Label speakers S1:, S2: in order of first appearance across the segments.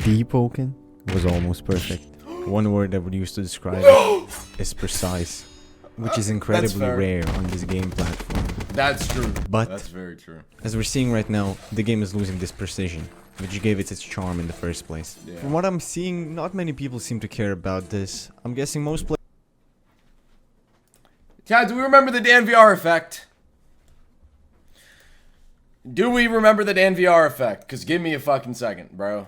S1: Deepwoken was almost perfect. One word I would use to describe it is precise, which is incredibly rare on this game platform.
S2: That's true.
S1: But
S2: that's very true.
S1: As we're seeing right now, the game is losing this precision, which gave it its charm in the first place.
S2: Yeah.
S1: From what I'm seeing, not many people seem to care about this. I'm guessing most players.
S2: Chad, do we remember the Dan VR effect? Do we remember the Dan VR effect? Because give me a fucking second, bro.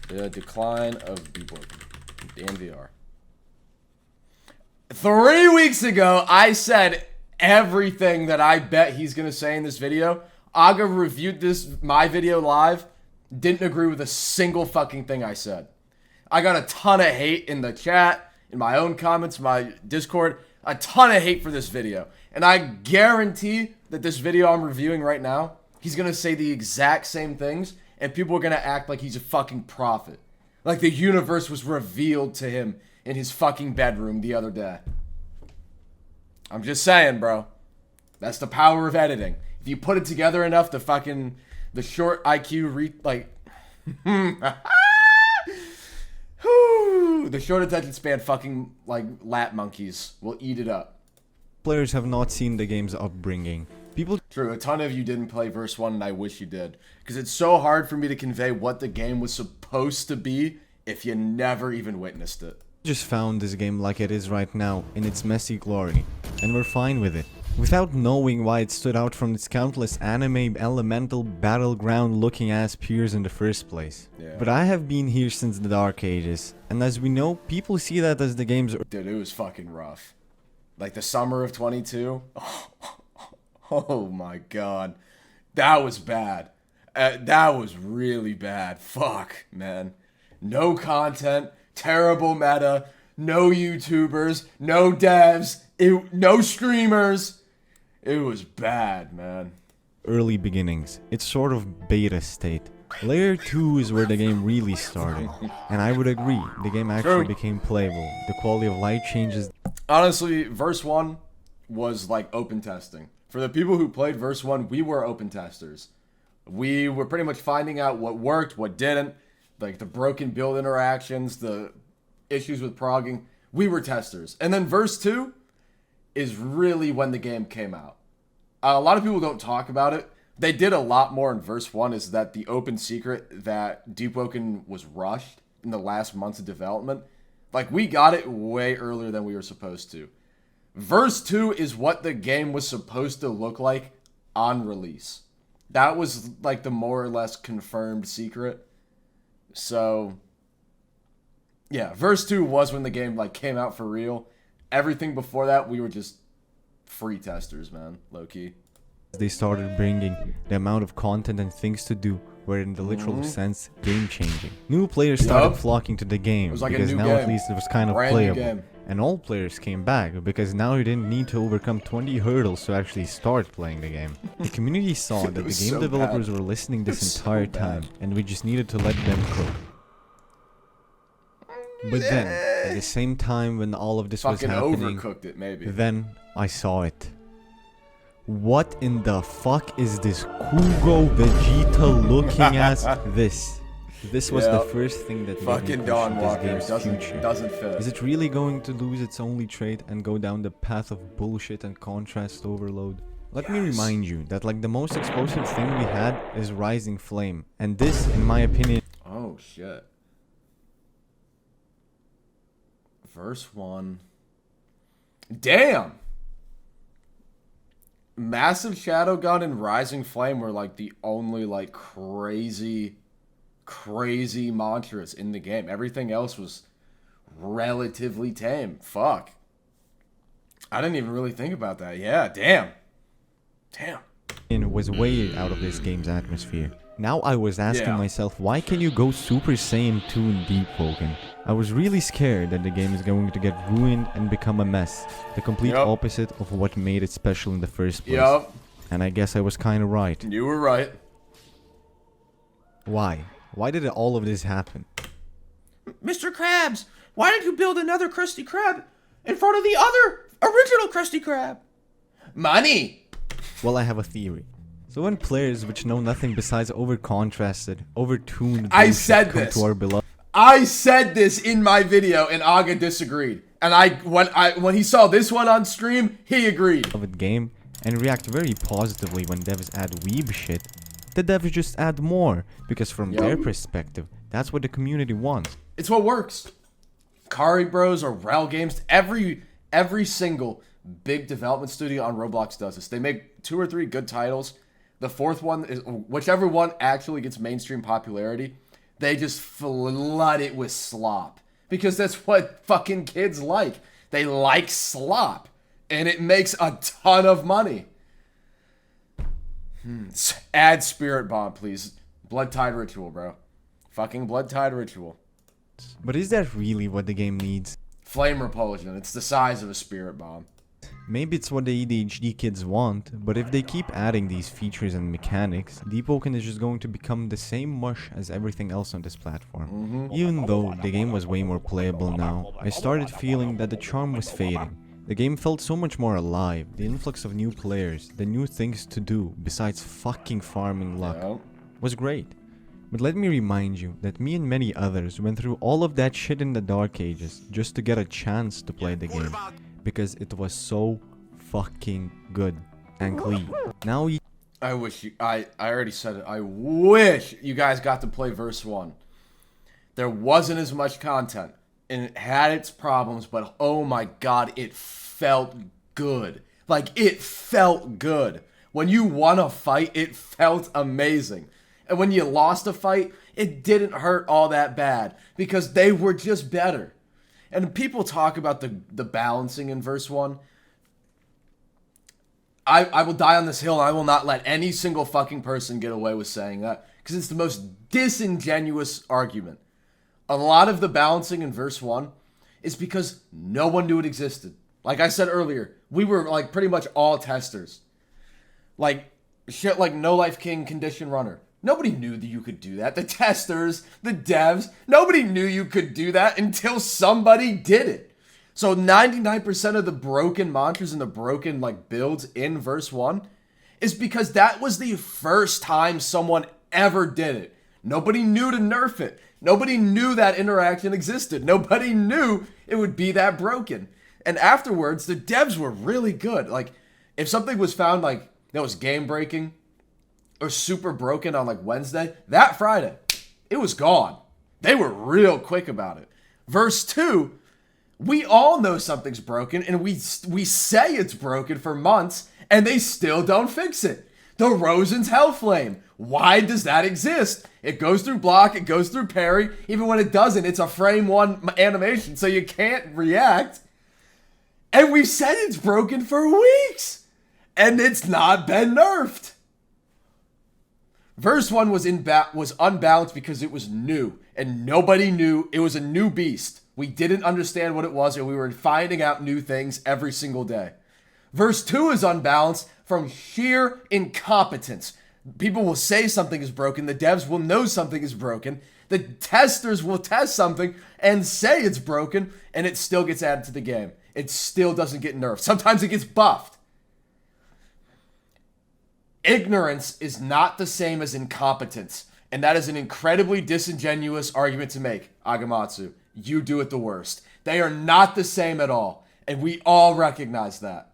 S2: The decline of Deepwoken. Dan VR. 3 weeks ago, I said everything that I bet he's going to say in this video. Aga reviewed my video live. Didn't agree with a single fucking thing I said. I got a ton of hate in the chat, in my own comments, my Discord. A ton of hate for this video. And I guarantee that this video I'm reviewing right now, he's going to say the exact same things. And people are going to act like he's a fucking prophet. Like the universe was revealed to him in his fucking bedroom the other day. I'm just saying, bro. That's the power of editing. If you put it together enough, the short IQ the short attention span fucking like lap monkeys will eat it up.
S1: Players have not seen the game's upbringing.
S2: True, a ton of you didn't play verse 1 and I wish you did. Because it's so hard for me to convey what the game was supposed to be if you never even witnessed it.
S1: Just found this game like it is right now, in its messy glory, and we're fine with it. Without knowing why it stood out from its countless anime elemental battleground looking ass peers in the first place.
S2: Yeah.
S1: But I have been here since the dark ages, and as we know, people see that as the game's...
S2: Dude, it was fucking rough. Like the summer of 22. Oh my god. That was bad. That was really bad. Fuck, man. No content, terrible meta, no YouTubers, no devs, no streamers. It was bad, man.
S1: Early beginnings. It's sort of beta state. Layer 2 is where the game really started. And I would agree, the game actually became playable. The quality of light changes.
S2: Honestly, verse 1 was like open testing. For the people who played verse 1, we were open testers. We were pretty much finding out what worked, what didn't. Like the broken build interactions, the issues with progging. We were testers. And then verse 2 is really when the game came out. A lot of people don't talk about it. They did a lot more in verse 1 is that the open secret that Deepwoken was rushed in the last months of development. Like we got it way earlier than we were supposed to. Verse 2 is what the game was supposed to look like on release. That was like the more or less confirmed secret. So, yeah, verse 2 was when the game like came out for real. Everything before that, we were just free testers, man, low-key.
S1: They started bringing the amount of content and things to do were in the literal sense game-changing. New players started flocking to the game
S2: like
S1: because now at least it was kind of playable. And old players came back because now you didn't need to overcome 20 hurdles to actually start playing the game. The community saw that the game developers were listening this entire time and we just needed to let them cook. But then, at the same time when all of this was happening,
S2: overcooked it, maybe.
S1: Then I saw it. What in the fuck is this Kugo Vegeta looking ass? This was the first thing that made me question this game's future.
S2: Doesn't fit.
S1: Is it really going to lose its only trait and go down the path of bullshit and contrast overload? Let me remind you that like the most explosive thing we had is Rising Flame, and this, in my opinion...
S2: Oh shit. Verse 1. Damn! Massive Shadow Gun and Rising Flame were like the only like crazy mantras in the game. Everything else was relatively tame. Fuck. I didn't even really think about that. Yeah, damn.
S1: It was way out of this game's atmosphere. Now I was asking myself, why can you go Super Saiyan 2 in Deepwoken? I was really scared that the game is going to get ruined and become a mess. The complete opposite of what made it special in the first place. And I guess I was kind of right.
S2: You were right.
S1: Why? Why did all of this happen?
S2: Mr. Krabs, why did you build another Krusty Krab in front of the other original Krusty Krab? Money!
S1: Well, I have a theory. So when players which know nothing besides over-contrasted, over-tuned
S2: I said
S1: come
S2: this.
S1: to our beloved...
S2: I said this in my video, and Aga disagreed. And when he saw this one on stream, he agreed.
S1: game and react very positively when devs add weeb shit, the devs just add more, because from their perspective, that's what the community wants.
S2: It's what works. Kari Bros or Rel Games, every single big development studio on Roblox does this. They make 2 or 3 good titles. The 4th one is whichever one actually gets mainstream popularity. They just flood it with slop. Because that's what fucking kids like. They like slop. And it makes a ton of money. Add Spirit Bomb, please. Blood Tide Ritual, bro. Fucking Blood Tide Ritual.
S1: But is that really what the game needs?
S2: Flame Repulsion. It's the size of a Spirit Bomb.
S1: Maybe it's what the ADHD kids want, but if they keep adding these features and mechanics, Deepwoken is just going to become the same mush as everything else on this platform. Even though the game was way more playable now, I started feeling that the charm was fading. The game felt so much more alive, the influx of new players, the new things to do besides fucking farming luck was great. But let me remind you that me and many others went through all of that shit in the dark ages just to get a chance to play the game. Because it was so fucking good and clean. Now
S2: I wish you... I already said it. I wish you guys got to play verse 1. There wasn't as much content. And it had its problems, but oh my god, it felt good. Like, it felt good. When you won a fight, it felt amazing. And when you lost a fight, it didn't hurt all that bad. Because they were just better. And people talk about the balancing in verse 1. I will die on this hill, and I will not let any single fucking person get away with saying that. Because it's the most disingenuous argument. A lot of the balancing in verse 1 is because no one knew it existed. Like I said earlier, we were like pretty much all testers. Like shit like No Life King Condition Runner. Nobody knew that you could do that. The testers, the devs, nobody knew you could do that until somebody did it. So 99% of the broken mantras and the broken like builds in verse 1 is because that was the first time someone ever did it. Nobody knew to nerf it. Nobody knew that interaction existed. Nobody knew it would be that broken. And afterwards, the devs were really good. Like, if something was found like that was game breaking or super broken on like Wednesday, that Friday, it was gone. They were real quick about it. Verse 2, we all know something's broken and we say it's broken for months and they still don't fix it. The Rosen's Hellflame. Why does that exist? It goes through block, it goes through parry. Even when it doesn't, it's a frame 1 animation, so you can't react. And we said it's broken for weeks. And it's not been nerfed. Verse 1 was unbalanced because it was new. And nobody knew. It was a new beast. We didn't understand what it was, and we were finding out new things every single day. Verse 2 is unbalanced from sheer incompetence. People will say something is broken. The devs will know something is broken. The testers will test something and say it's broken, and it still gets added to the game. It still doesn't get nerfed. Sometimes it gets buffed. Ignorance is not the same as incompetence, and that is an incredibly disingenuous argument to make, Agamatsu. You do it the worst. They are not the same at all, and we all recognize that.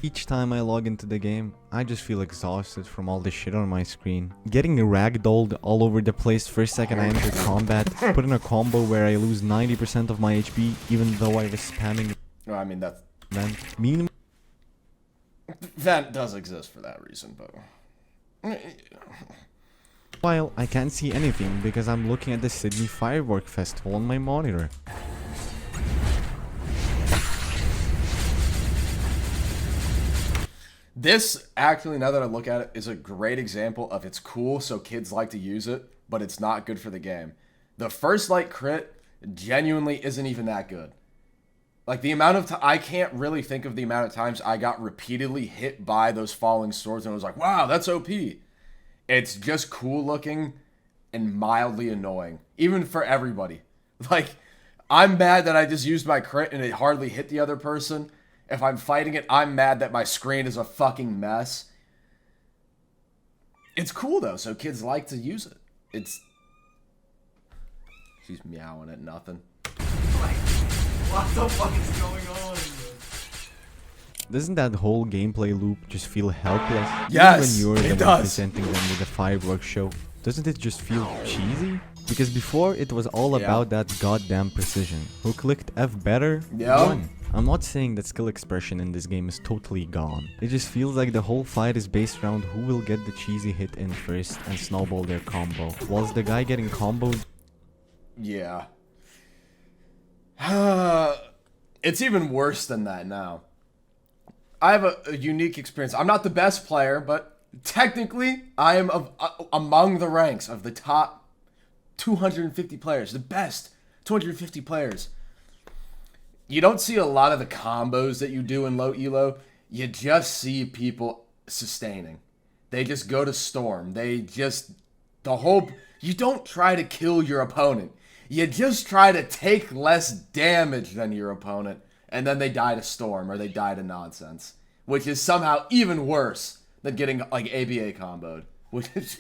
S1: Each time I log into the game, I just feel exhausted from all the shit on my screen. Getting ragdolled all over the place first second I enter combat, put in a combo where I lose 90% of my HP even though I was spamming.
S2: No, I mean that's...
S1: Meanwhile,
S2: Vent does exist for that reason, but...
S1: I can't see anything because I'm looking at the Sydney Firework Festival on my monitor.
S2: This, actually, now that I look at it, is a great example of it's cool, so kids like to use it, but it's not good for the game. The first light crit genuinely isn't even that good. Like, the amount of I can't really think of the amount of times I got repeatedly hit by those falling swords and I was like, wow, that's OP. It's just cool looking and mildly annoying, even for everybody. Like, I'm mad that I just used my crit and it hardly hit the other person. If I'm fighting it, I'm mad that my screen is a fucking mess. It's cool though, so kids like to use it. She's meowing at nothing.
S3: What the fuck is going on?
S1: Doesn't that whole gameplay loop just feel helpless?
S2: Yes,
S1: Even when you're
S2: it
S1: the one
S2: does.
S1: presenting them with a fireworks show. Doesn't it just feel cheesy? Because before it was all about that goddamn precision. Who clicked F better? Won. I'm not saying that skill expression in this game is totally gone. It just feels like the whole fight is based around who will get the cheesy hit in first and snowball their combo. Whilst the guy getting comboed...
S2: Yeah. It's even worse than that now. I have a unique experience. I'm not the best player, but technically I am among the ranks of the top 250 players. The best 250 players. You don't see a lot of the combos that you do in low elo. You just see people sustaining. They just go to storm. You don't try to kill your opponent. You just try to take less damage than your opponent, and then they die to storm or they die to nonsense, which is somehow even worse than getting like ABA comboed, which is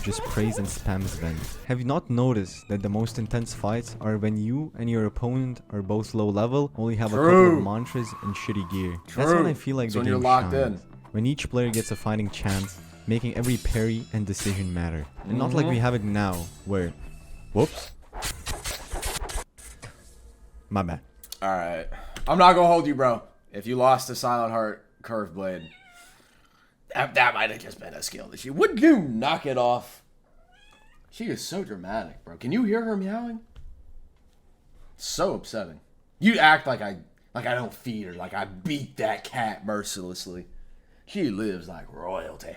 S1: just praise and spams them. Have you not noticed that the most intense fights are when you and your opponent are both low level, only have a couple of mantras and shitty gear? That's when I feel like the game shines. When each player gets a fighting chance, making every parry and decision matter. And not like we have it now, where... Whoops. My bad.
S2: Alright. I'm not gonna hold you, bro. If you lost to Silent Heart Curve Blade, that might have just been a skill issue. Would you knock it off? She is so dramatic, bro. Can you hear her meowing? So upsetting. You act like I don't feed her, like I beat that cat mercilessly. She lives like royalty.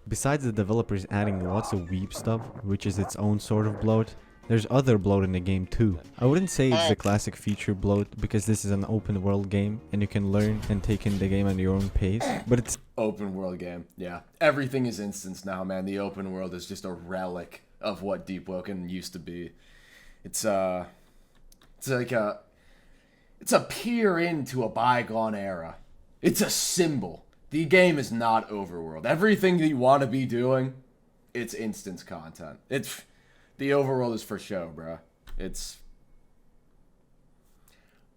S1: Besides the developers adding lots of weep stuff, which is its own sort of bloat, there's other bloat in the game too. I wouldn't say it's the classic feature bloat because this is an open world game and you can learn and take in the game at your own pace, but it's...
S2: Open world game, yeah. Everything is instance now, man. The open world is just a relic of what Deepwoken used to be. It's a peer into a bygone era. It's a symbol. The game is not overworld. Everything that you want to be doing, it's instance content. The overworld is for show, bro.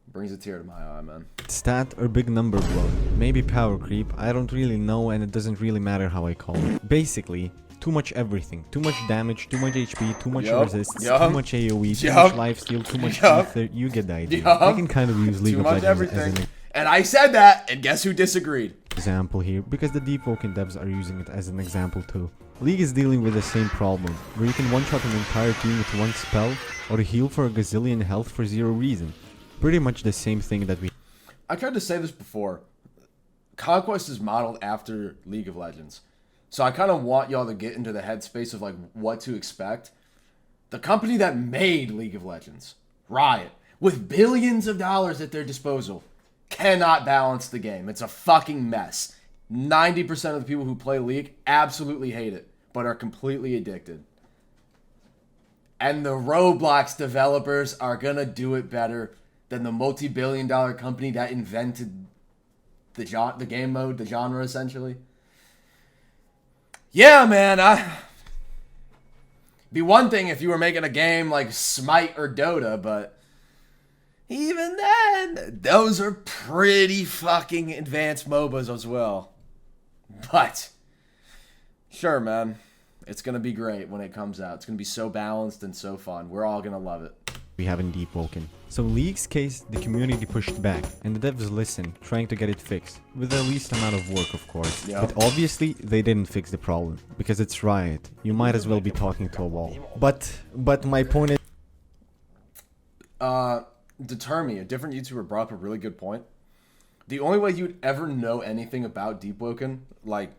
S2: Brings a tear to my eye, man.
S1: Stat or big number bloat. Maybe power creep. I don't really know and it doesn't really matter how I call it. Basically, too much everything. Too much damage, too much HP, too much resists, too much AoE, too much lifesteal, too much ether. You get the idea. I can kind of use League of Legends as an
S2: and I said that, and guess who disagreed?
S1: Example here, because the Deepwoken devs are using it as an example too. League is dealing with the same problem, where you can one-shot an entire team with one spell, or heal for a gazillion health for zero reason. Pretty much the same thing that we...
S2: I tried to say this before. Conquest is modeled after League of Legends. So I kind of want y'all to get into the headspace of like what to expect. The company that made League of Legends, Riot, with billions of dollars at their disposal, cannot balance the game. It's a fucking mess. 90% of the people who play League absolutely hate it, but are completely addicted. And the Roblox developers are gonna do it better than the multi-billion-dollar company that invented the game mode, the genre, essentially. Yeah, man, be one thing if you were making a game like Smite or Dota, but even then, those are pretty fucking advanced MOBAs as well. But, sure, man. It's going to be great when it comes out. It's going to be so balanced and so fun. We're all going to love it.
S1: We have in Deepwoken. So League's case, the community pushed back, and the devs listened, trying to get it fixed, with the least amount of work, of course. Yep. But obviously, they didn't fix the problem, because it's Riot. You might as well be talking to a wall. But my point is...
S2: Deter Me, a different YouTuber brought up a really good point. The only way you'd ever know anything about Deepwoken, like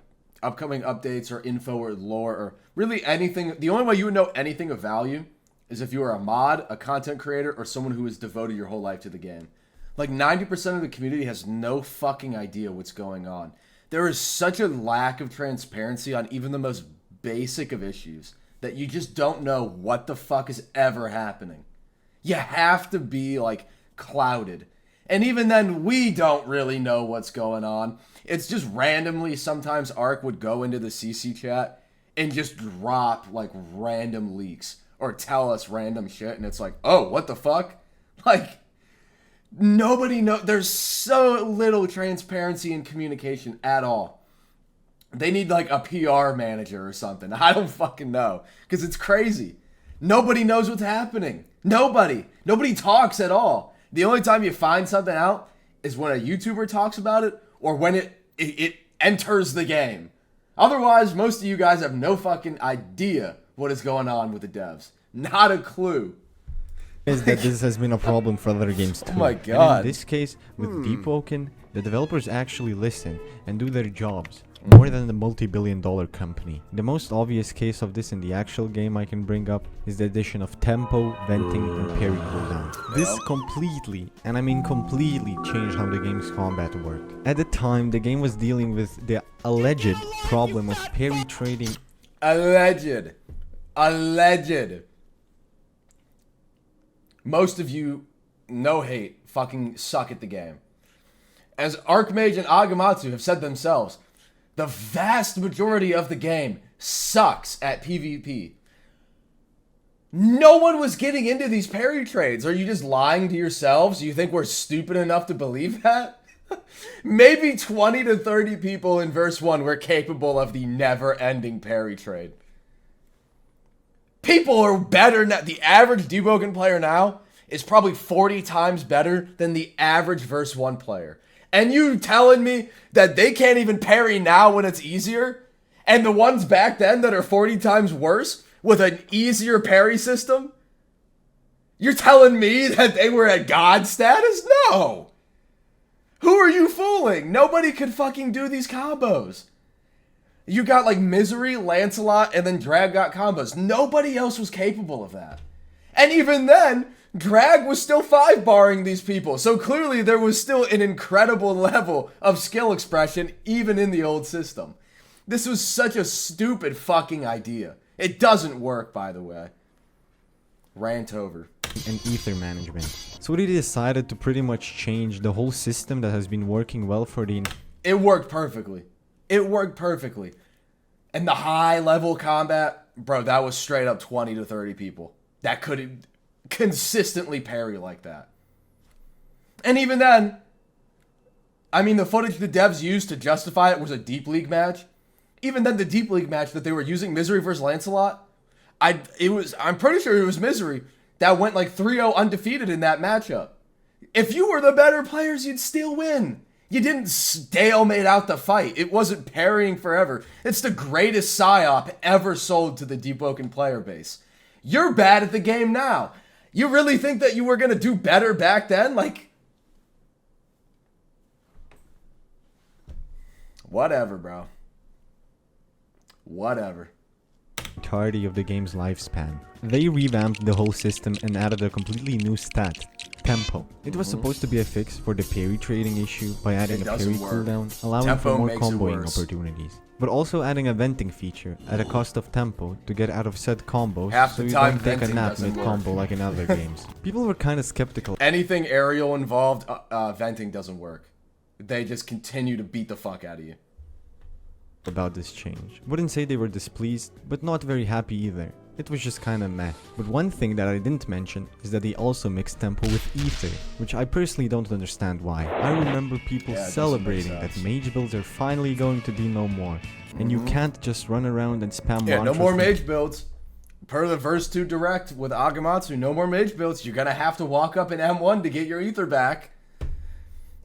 S2: upcoming updates or info or lore or really anything, the only way you would know anything of value is if you are a mod, a content creator, or someone who has devoted your whole life to the game. Like 90% of the community has no fucking idea what's going on. There is such a lack of transparency on even the most basic of issues that you just don't know what the fuck is ever happening. You have to be like clouded And even then, we don't really know what's going on. It's just randomly, sometimes Ark would go into the CC chat and just drop like random leaks or tell us random shit. And it's like, oh, what the fuck? Like, nobody knows. There's so little transparency and communication at all. They need like a PR manager or something. I don't fucking know. Because it's crazy. Nobody knows what's happening. Nobody talks at all. The only time you find something out is when a YouTuber talks about it or when it enters the game. Otherwise, most of you guys have no fucking idea what is going on with the devs. Not a clue.
S1: Is that this has been a problem for other games too.
S2: Oh my god.
S1: And in this case, with Deepwoken, the developers actually listen and do their jobs. More than the multi-billion-dollar company. The most obvious case of this in the actual game I can bring up is the addition of tempo, venting, and parry cooldown. This completely, and I mean completely, changed how the game's combat worked. At the time, the game was dealing with the alleged problem of parry trading.
S2: Alleged. Most of you, no hate, fucking suck at the game. As Archmage and Agamotsu have said themselves, the vast majority of the game sucks at PvP. No one was getting into these parry trades. Are you just lying to yourselves? You think we're stupid enough to believe that? Maybe 20 to 30 people in verse 1 were capable of the never-ending parry trade. People are better now. The average Deepwoken player now is probably 40 times better than the average verse 1 player. And you telling me that they can't even parry now when it's easier? And the ones back then that are 40 times worse with an easier parry system? You're telling me that they were at god status? No! Who are you fooling? Nobody could fucking do these combos. You got like Misery, Lancelot, and then Drag got combos. Nobody else was capable of that. And even then, Drag was still 5-barring these people, so clearly there was still an incredible level of skill expression even in the old system. This was such a stupid fucking idea. It doesn't work, by the way. Rant over.
S1: And ether management. So they decided to pretty much change the whole system that has been working well for the...
S2: It worked perfectly. It worked perfectly. And the high level combat, bro, that was straight up 20 to 30 people that could consistently parry like that. And even then, I mean, the footage the devs used to justify it was a Deep League match. Even then, the Deep League match that they were using, Misery versus Lancelot, I'm pretty sure it was Misery that went like 3-0 undefeated in that matchup. If you were the better players, you'd still win. You didn't stalemate out the fight. It wasn't parrying forever. It's the greatest psyop ever sold to the Deepwoken player base. You're bad at the game now. You really think that you were going to do better back then? Like, whatever, bro. Whatever.
S1: Entirety of the game's lifespan. They revamped the whole system and added a completely new stat, tempo. It was supposed to be a fix for the parry trading issue by adding a parry cooldown, allowing
S2: Tempo
S1: for more
S2: makes it
S1: comboing
S2: worse.
S1: opportunities. But also adding a venting feature at a cost of tempo to get out of said combos
S2: Half
S1: so
S2: the
S1: you
S2: time
S1: don't take a
S2: venting
S1: nap
S2: doesn't
S1: mid-combo like in other games. People were kinda skeptical
S2: Anything aerial involved, venting doesn't work. They just continue to beat the fuck out of you.
S1: about this change. Wouldn't say they were displeased, but not very happy either. It was just kinda meh. But one thing that I didn't mention is that they also mixed tempo with ether, which I personally don't understand why. I remember people celebrating that mage builds are finally going to be no more, and you can't just run around and spam
S2: Yeah, no
S1: mantras
S2: more
S1: from-
S2: mage builds. Per the verse 2 direct with Agamotsu, no more mage builds. You're gonna have to walk up in M1 to get your ether back.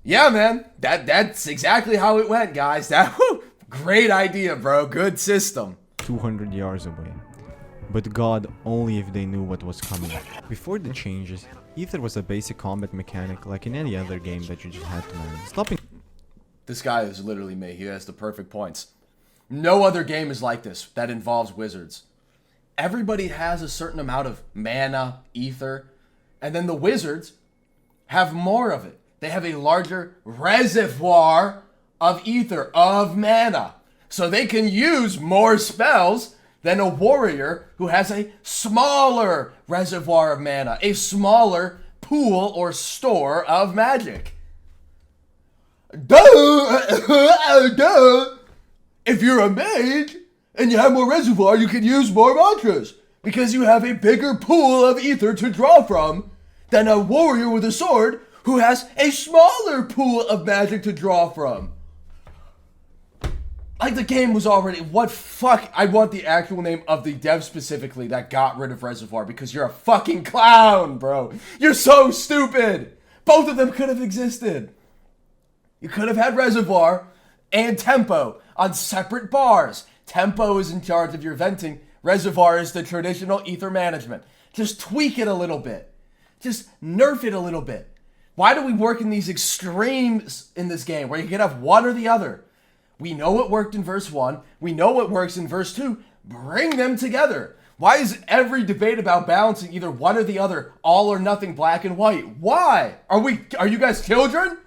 S2: Yeah, man. That's exactly how it went, guys. Great idea, bro. Good system.
S1: 200 yards away. But God, only if they knew what was coming. Before the changes, ether was a basic combat mechanic like in any other game that you just had to learn. Stopping
S2: This guy is literally me. He has the perfect points. No other game is like this that involves wizards. Everybody has a certain amount of mana, ether, and then the wizards have more of it. They have a larger reservoir of ether, of mana. So they can use more spells than a warrior who has a smaller reservoir of mana, a smaller pool or store of magic. Duh! If you're a mage and you have more reservoir, you can use more mantras because you have a bigger pool of ether to draw from than a warrior with a sword who has a smaller pool of magic to draw from. Like, the game was already... What fuck? I want the actual name of the dev specifically that got rid of Reservoir because you're a fucking clown, bro. You're so stupid. Both of them could have existed. You could have had Reservoir and Tempo on separate bars. Tempo is in charge of your venting. Reservoir is the traditional ether management. Just tweak it a little bit. Just nerf it a little bit. Why do we work in these extremes in this game where you can have one or the other? We know what worked in verse 1. We know what works in verse 2. Bring them together. Why is every debate about balancing either one or the other, all or nothing, black and white? Why? Are you guys children?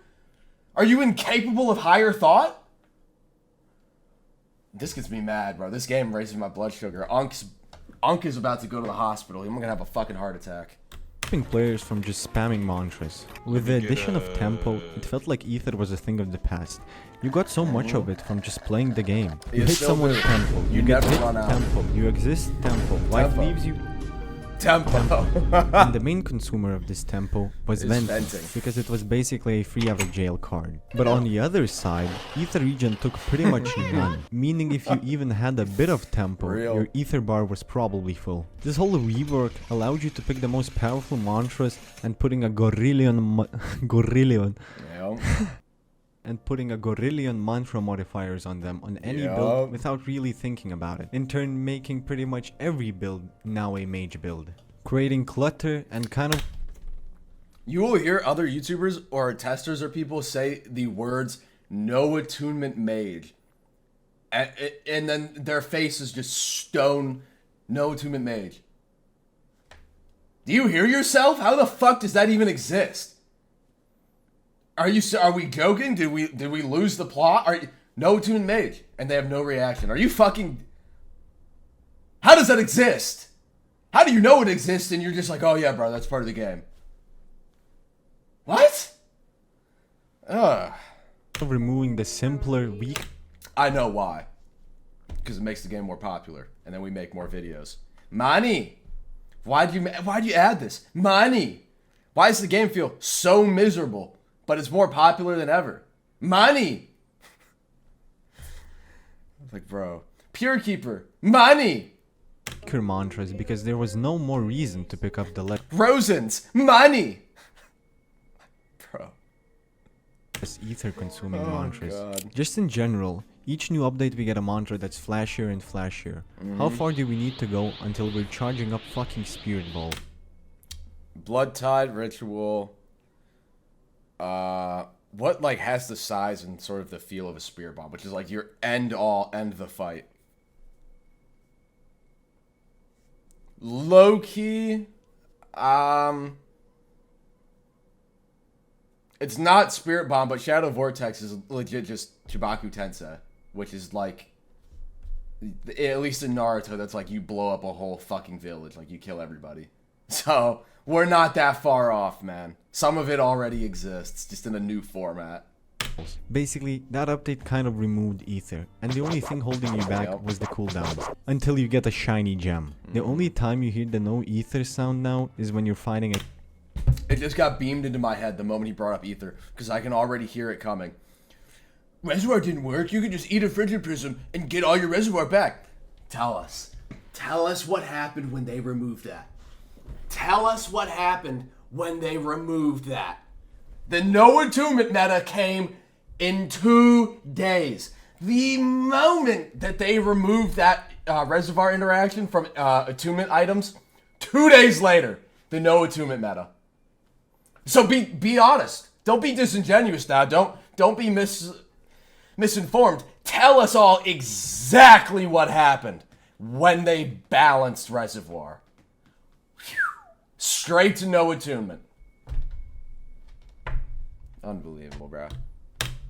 S2: Are you incapable of higher thought? This gets me mad, bro. This game raises my blood sugar. Unk is about to go to the hospital. I'm gonna have a fucking heart attack.
S1: Players from just spamming mantras. With the addition of tempo, it felt like ether was a thing of the past. You got so much of it from just playing the game. You hit someone with tempo, you get hit tempo, you exist tempo, life leaves you
S2: tempo.
S1: And the main consumer of this tempo was venting, because it was basically a free ever jail card. But on the other side, ether regen took pretty much none, meaning if you even had a bit of tempo, your ether bar was probably full. This whole rework allowed you to pick the most powerful mantras and putting a gorillion mantra modifiers on them on any build without really thinking about it, in turn making pretty much every build now a mage build, creating clutter and kind of...
S2: You will hear other YouTubers or testers or people say the words no attunement mage, and then their face is just stone no attunement mage. Do you hear yourself? How the fuck does that even exist? Are we joking? Did we lose the plot? No attunement mage, and they have no reaction. Are you fucking... How does that exist? How do you know it exists and you're just like, oh yeah, bro, that's part of the game? What?
S1: Removing the simpler, weak...
S2: I know why. Because it makes the game more popular, and then we make more videos. Money! Why'd you add this? Money! Why does the game feel so miserable, but it's more popular than ever? Money! Like, bro. Pure Keeper. Money!
S1: Mantras, because there was no more reason to pick up the
S2: Rosens. Money! Bro.
S1: Ether consuming mantras. God. Just in general, each new update we get a mantra that's flashier and flashier. How far do we need to go until we're charging up fucking Spirit Ball?
S2: Blood Tide Ritual. What like has the size and sort of the feel of a Spirit Bomb, which is like your end the fight. Low key, it's not Spirit Bomb, but Shadow Vortex is legit just Chibaku Tensei, which is like, at least in Naruto, that's like you blow up a whole fucking village, like you kill everybody. So we're not that far off, man. Some of it already exists, just in a new format.
S1: Basically, that update kind of removed ether, and the only thing holding you back was the cooldowns, until you get a shiny gem. The only time you hear the no ether sound now is when you're fighting a...
S2: It just got beamed into my head the moment he brought up ether, because I can already hear it coming. Reservoir didn't work, you could just eat a Frigid Prism and get all your reservoir back. Tell us what happened when they removed that. Tell us what happened when they removed that. The no attunement meta came in 2 days. The moment that they removed that reservoir interaction from attunement items, 2 days later, the no attunement meta. So be honest. Don't be disingenuous now. Don't be misinformed. Tell us all exactly what happened when they balanced reservoir. Whew. Straight to no attunement. Unbelievable, bro.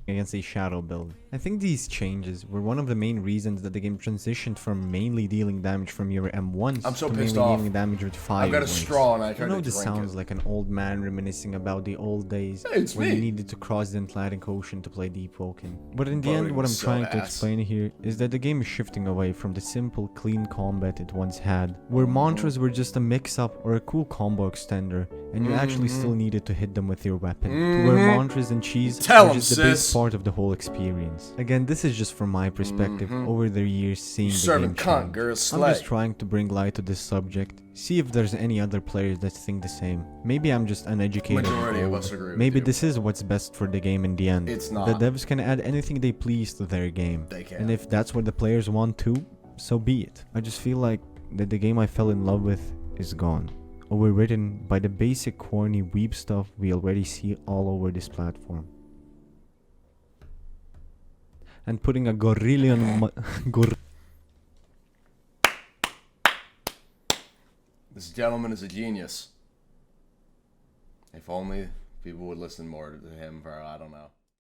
S1: against a shadow build. I think these changes were one of the main reasons that the game transitioned from mainly dealing damage from your M1s
S2: I'm so
S1: to
S2: pissed
S1: mainly
S2: off.
S1: dealing damage with fire.
S2: I've got a
S1: ones.
S2: straw and I
S1: I
S2: tried
S1: know
S2: to
S1: this
S2: drink
S1: sounds
S2: it.
S1: like an old man reminiscing about the old days
S2: Hey, it's
S1: when
S2: me.
S1: you needed to cross the Atlantic Ocean to play Deepwoken. But in the end,
S2: Boating
S1: what I'm
S2: was so
S1: trying to
S2: ass.
S1: explain here is that the game is shifting away from the simple, clean combat it once had, where mantras were just a mix-up or a cool combo extender, and you actually still needed to hit them with your weapon, to where mantras and cheese
S2: Tell
S1: are
S2: 'em,
S1: just the
S2: sis.
S1: base part of the whole experience. Again, this is just from my perspective over the years seeing the
S2: Serving
S1: game
S2: cunt,
S1: change.
S2: girl,
S1: I'm
S2: slay.
S1: just trying to bring light to this subject, see if there's any other players that think the same. Maybe I'm just uneducated.
S2: Majority
S1: and
S2: of
S1: old.
S2: us agree with
S1: Maybe
S2: you.
S1: this is what's best for the game in the end.
S2: It's
S1: The
S2: not.
S1: devs can add anything they please to their game.
S2: They can.
S1: And if that's what the players want too, so be it. I just feel like that the game I fell in love with is gone. Overwritten by the basic corny weeb stuff we already see all over this platform. And putting a gorillion
S2: This gentleman is a genius. If only people would listen more to him for, I don't know.